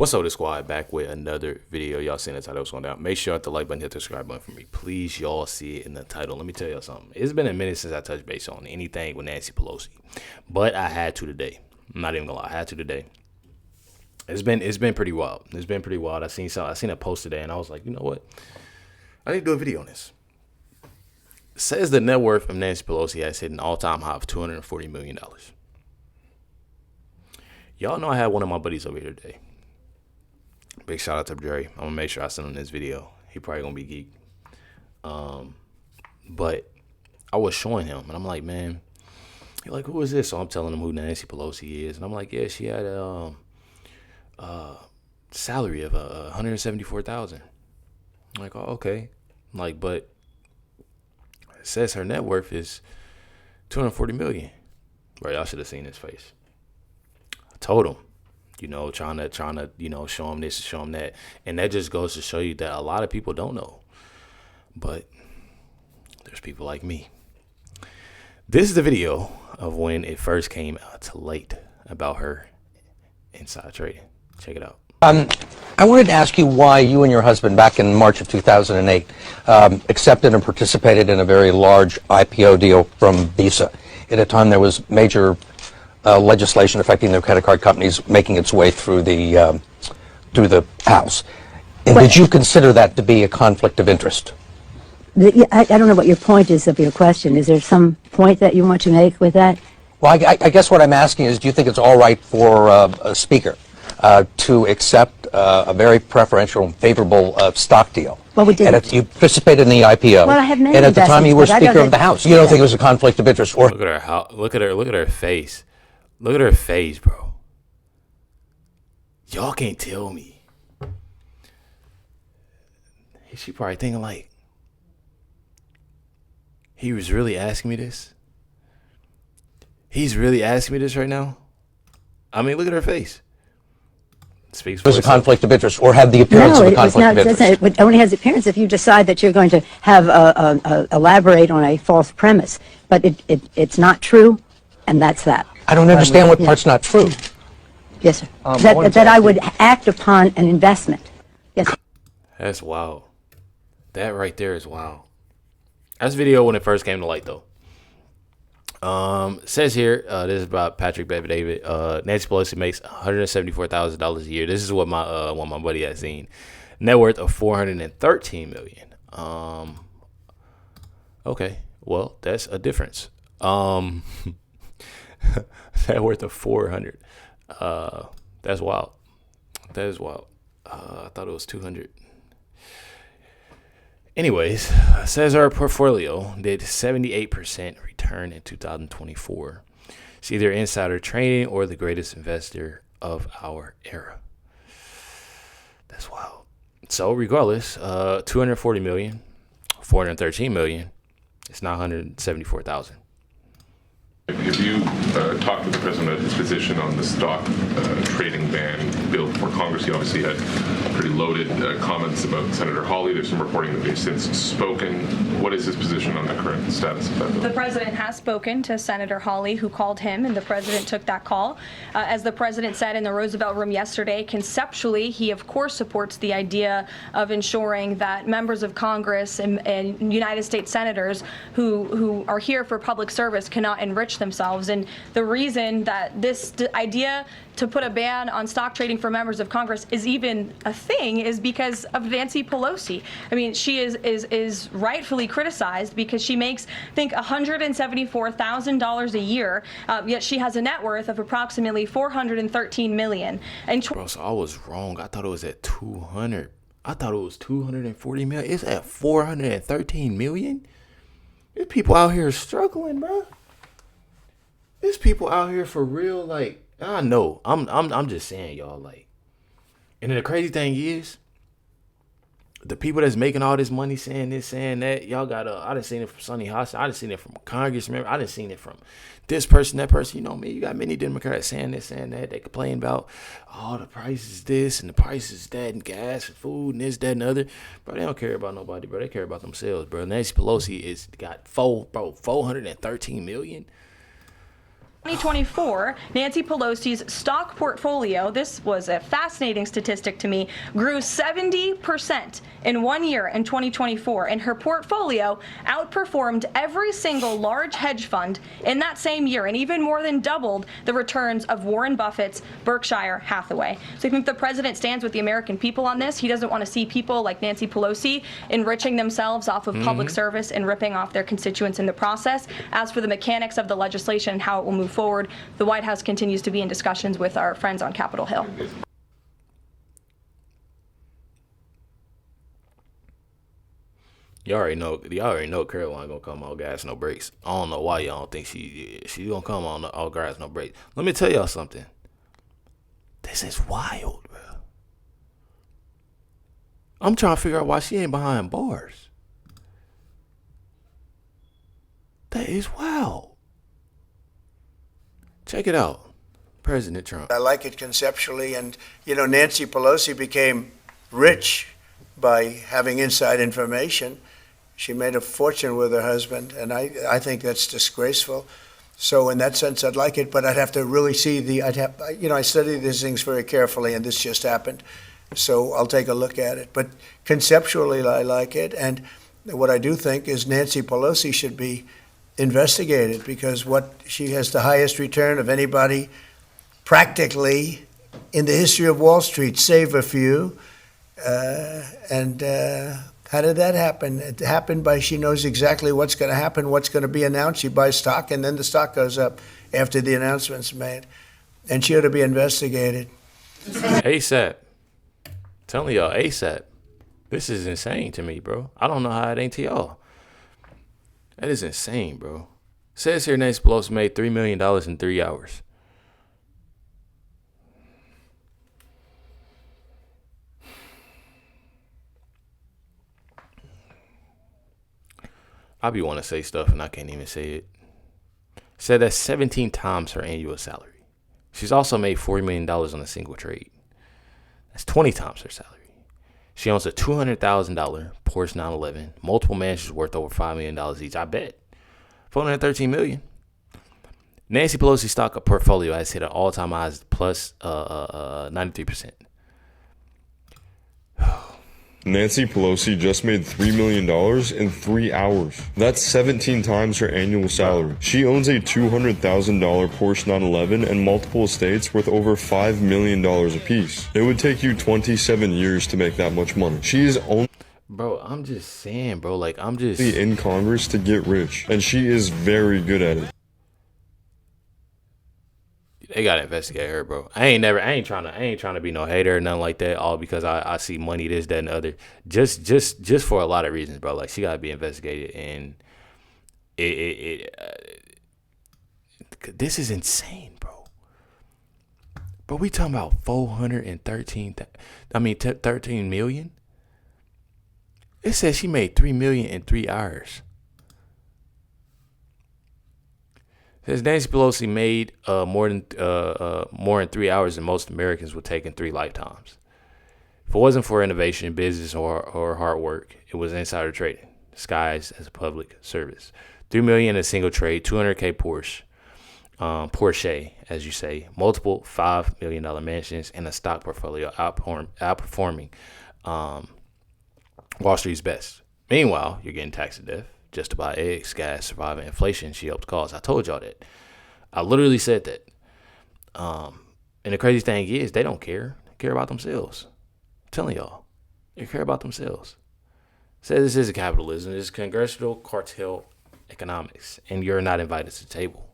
What's up, the squad? Back with another video. Y'all seen the title, what's going down. Make sure hit the like button, hit the subscribe button for me. Please, y'all see it in the title. Let me tell y'all something. It's been a minute since I touched base on anything with Nancy Pelosi, but I had to today. I'm not even gonna lie, I had to today. It's been pretty wild. It's been pretty wild. I seen a post today, and I was like, you know what? I need to do a video on this. It says the net worth of Nancy Pelosi has hit an all-time high of $240 million. Y'all know I had one of my buddies over here today. Big shout out to Jerry. I'm gonna make sure I send him this video. He probably gonna be geeked. But I was showing him, and I'm like, man, he's like, who is this? So I'm telling him who Nancy Pelosi is, and I'm like, yeah, she had a salary of $174,000. I'm like, oh, okay. I'm like, but it says her net worth is $240 million. Bro, y'all should have seen his face. I told him. Trying to, show them this, show them that. And that just goes to show you that a lot of people don't know. But there's people like me. This is the video of when it first came out to light about her inside trading. Check it out. I wanted to ask you why you and your husband, back in March of 2008, accepted and participated in a very large IPO deal from Visa. At a time there was major legislation affecting the credit card companies making its way through the House. And did you consider that to be a conflict of interest? I don't know what your point is of your question. Is there some point that you want to make with that? Well, I guess what I'm asking is, do you think it's all right for a speaker to accept a very preferential and favorable stock deal? Well, we did. And you participated in the IPO. Well, I have many and at the time you were Speaker of the House. You don't think it was a conflict of interest? Or Look at her face. Look at her face, bro. Y'all can't tell me. She probably thinking like, he was really asking me this? He's really asking me this right now? I mean, look at her face. Speaks for was a conflict of interest, or had the appearance of a conflict of interest? It only has the appearance if you decide that you're going to have elaborate on a false premise. But it's not true, and that's that. I don't understand what part's not true. Yes, sir. That I would act upon an investment. Yes. That's wild. That right there is wild. That's video when it first came to light, though. Says here, this is about Patrick David. Nancy Pelosi makes $174,000 a year. This is what my buddy had seen. Net worth of $413 million. Okay, well, that's a difference. Net worth of 400. That's wild. That is wild. I thought it was 200. Anyways, says our portfolio did 78% return in 2024. It's either insider trading or the greatest investor of our era. That's wild. So regardless, 240 million, 413 million, it's not 174,000. Have you talked with the president about his position on the stock trading ban bill before Congress? He obviously had pretty loaded comments about Senator Hawley. There's some reporting that they've since spoken. What is his position on the current status of that bill? The president has spoken to Senator Hawley, who called him, and the president took that call. As the president said in the Roosevelt Room yesterday, conceptually, he of course supports the idea of ensuring that members of Congress and United States senators who are here for public service cannot enrich themselves. And the reason that this idea to put a ban on stock trading for members of Congress is even a thing is because of Nancy Pelosi. I mean, she is rightfully criticized because she makes, I think, $174,000 a year, yet she has a net worth of approximately $413 million. And Bro, so I was wrong. I thought it was at 200. I thought it was 240 million. It's at 413 million. There's people out here struggling, bro. There's people out here for real, like, I know. I'm just saying, y'all, like. And then the crazy thing is, the people that's making all this money saying this, saying that, y'all got I done seen it from Sonny Hostin. I done seen it from a congressman. I done seen it from this person, that person. You know me. You got many Democrats saying this, saying that. They complain about, oh, the price is this and the price is that and gas and food and this, that, and the other. Bro, they don't care about nobody, bro. They care about themselves, bro. Nancy Pelosi got 413 million. 2024, Nancy Pelosi's stock portfolio, this was a fascinating statistic to me, grew 70% in 1 year in 2024, and her portfolio outperformed every single large hedge fund in that same year, and even more than doubled the returns of Warren Buffett's Berkshire Hathaway. So I think the president stands with the American people on this. He doesn't want to see people like Nancy Pelosi enriching themselves off of public service and ripping off their constituents in the process. As for the mechanics of the legislation and how it will move forward, the White House continues to be in discussions with our friends on Capitol Hill. Y'all already know Caroline gonna come on gas, no brakes. I don't know why y'all don't think she gonna come on all gas, no brakes. Let me tell y'all something. This is wild, bro. I'm trying to figure out why she ain't behind bars. That is wild. Check it out. President Trump. I like it conceptually, and Nancy Pelosi became rich by having inside information. She made a fortune with her husband, and I think that's disgraceful. So in that sense, I'd like it, but I'd have to really see I study these things very carefully, and this just happened. So I'll take a look at it. But conceptually, I like it, and what I do think is Nancy Pelosi should be investigated, because she has the highest return of anybody practically in the history of Wall Street, save a few. How did that happen? It happened by she knows exactly what's going to happen, what's going to be announced. She buys stock, and then the stock goes up after the announcement's made. And she ought to be investigated. ASAP. Telling y'all ASAP. This is insane to me, bro. I don't know how it ain't to y'all. That is insane, bro. Says here Nancy Pelosi made $3 million in 3 hours. I be want to say stuff and I can't even say it. Said that's 17 times her annual salary. She's also made $40 million on a single trade. That's 20 times her salary. She owns a $200,000 Porsche 911, multiple mansions worth over $5 million each. I bet. $413 million. Nancy Pelosi's stock portfolio has hit an all-time highs plus 93%. Nancy Pelosi just made $3 million in 3 hours. That's 17 times her annual salary. She owns a $200,000 Porsche 911 and multiple estates worth over $5 million apiece. It would take you 27 years to make that much money. She is only... Bro, I'm just saying, bro. Like, I'm just... in Congress to get rich, and she is very good at it. They gotta investigate her, bro. I ain't trying to be no hater or nothing like that. All because I see money, this, that, and the other. Just for a lot of reasons, bro. Like, she gotta be investigated, and this is insane, bro. Bro, we talking about 13 million. It says she made $3 million in 3 hours. Says Nancy Pelosi made more in 3 hours than most Americans would take in 3 lifetimes. If it wasn't for innovation, business, or hard work, it was insider trading, disguised as a public service. $3 million in a single trade, $200K Porsche, as you say, multiple $5 million mansions, and a stock portfolio outperforming Wall Street's best. Meanwhile, you're getting taxed to death just to buy eggs, gas, surviving inflation she helped cause. I told y'all that. I literally said that. And the crazy thing is, they don't care. They care about themselves. I'm telling y'all. They care about themselves. Says this isn't capitalism. This is congressional cartel economics. And you're not invited to the table.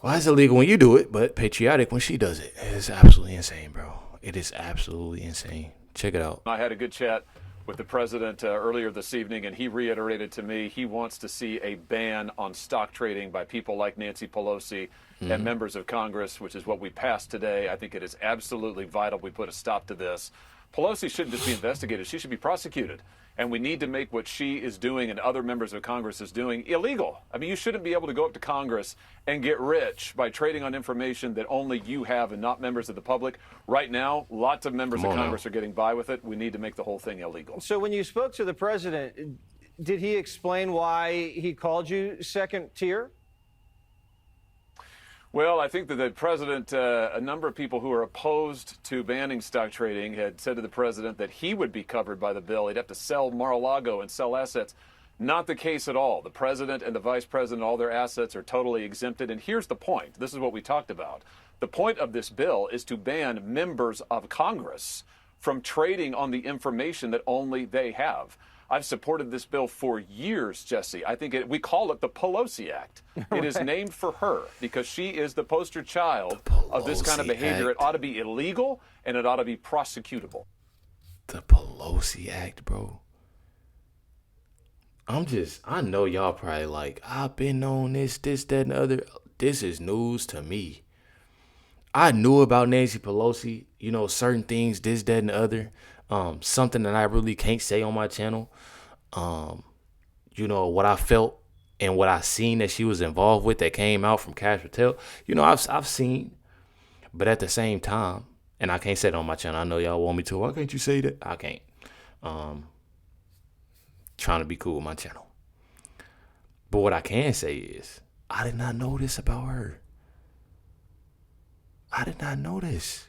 Well, it's illegal when you do it, but patriotic when she does it. It's absolutely insane, bro. It is absolutely insane. Check it out. I had a good chat with the president earlier this evening, and he reiterated to me he wants to see a ban on stock trading by people like Nancy Pelosi and members of Congress, which is what we passed today. I think it is absolutely vital we put a stop to this. Pelosi shouldn't just be investigated. She should be prosecuted. And we need to make what she is doing and other members of Congress is doing illegal. I mean, you shouldn't be able to go up to Congress and get rich by trading on information that only you have and not members of the public. Right now, lots of members of Congress are getting by with it. We need to make the whole thing illegal. So when you spoke to the president, did he explain why he called you second tier? Well, I think that the president, a number of people who are opposed to banning stock trading had said to the president that he would be covered by the bill. He'd have to sell Mar-a-Lago and sell assets. Not the case at all. The president and the vice president, all their assets are totally exempted. And here's the point. This is what we talked about. The point of this bill is to ban members of Congress from trading on the information that only they have. I've supported this bill for years, Jesse. I think we call it the Pelosi Act. It is named for her because she is the poster child of this kind of behavior. Act. It ought to be illegal and it ought to be prosecutable. The Pelosi Act, bro. I know y'all probably like, I've been on this, that, and the other. This is news to me. I knew about Nancy Pelosi, you know, certain things, this, that, and the other. Something that I really can't say on my channel. You know, what I felt and what I seen that she was involved with that came out from Cash Patel. You know, I've seen, but at the same time, and I can't say it on my channel. I know y'all want me to. Why can't you say that? I can't. Trying to be cool with my channel. But what I can say is, I did not know this about her. I did not know this.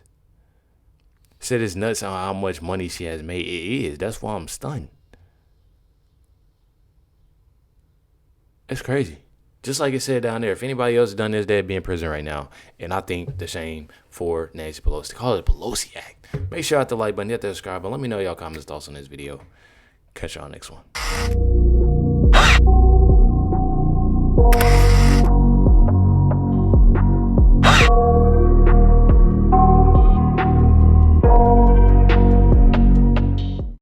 Said it's nuts on how much money she has made. It is. That's why I'm stunned. It's crazy. Just like it said down there, if anybody else has done this, they'd be in prison right now. And I think the same for Nancy Pelosi. Call it the Pelosi Act. Make sure you hit the like button, hit the subscribe button. Let me know y'all comments, thoughts on this video. Catch y'all next one.